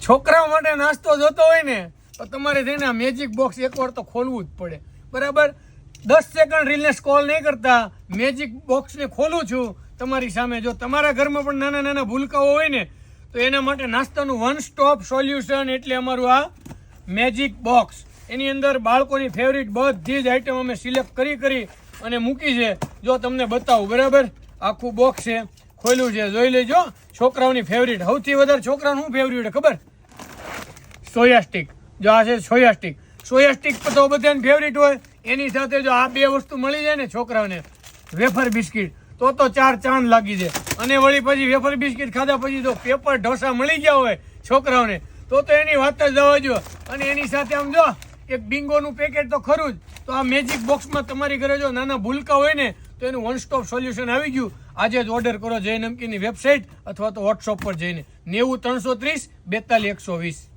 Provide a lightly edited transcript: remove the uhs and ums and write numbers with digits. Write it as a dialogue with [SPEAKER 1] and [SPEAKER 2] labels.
[SPEAKER 1] છોકરાઓ માટે નાસ્તો જોતો હોય ને તો તમારે થઈને મેજિક બોક્સ એકવાર તો ખોલવું જ પડે, બરાબર? 10 સેકન્ડ રીલને સ્ક્રોલ નહીં કરતા, મેજિક બોક્સને ખોલું છું તમારી સામે. જો તમારા ઘરમાં પણ નાના નાના ભૂલકાઓ હોય ને તો એના માટે નાસ્તાનું વન સ્ટોપ સોલ્યુશન એટલે અમારું આ મેજિક બોક્સ. એની અંદર બાળકોની ફેવરિટ બધી જ આઈટમ અમે સિલેક્ટ કરી અને મૂકી છે. જો તમને બતાવું, બરાબર? આખું બોક્સ છે, ખોલ્યું છે, જોઈ લેજો. છોકરાઓની ફેવરિટ, સૌથી વધારે છોકરાઓનું શું ફેવરિટ ખબર? Soya stick. જો આ છે સોયા સ્ટિક. સોયા સ્ટિક તો બધાને ફેવરિટ હોય. એની સાથે જો આ બે વસ્તુ મળી જાય ને છોકરાઓને, વેફર બિસ્કિટ, તો 4 ચાંદ લાગી જાય. અને વળી પછી વેફર બિસ્કિટ ખાધા પછી જો પેપર ઢોસા મળી ગયા હોય છોકરાઓને તો એની વાત જ જવા દો. અને એની સાથે આમ જો એક બિંગોનું પેકેટ તો ખરું જ. તો આ મેજિક બોક્સમાં તમારી ઘરે જો નાના ભૂલકા હોય ને તો એનું વન સ્ટોપ સોલ્યુશન આવી ગયું. આજે જ ઓર્ડર કરો જય નમકીનની વેબસાઇટ અથવા તો વોટ્સઅપ પર જઈને 90 330 42 120.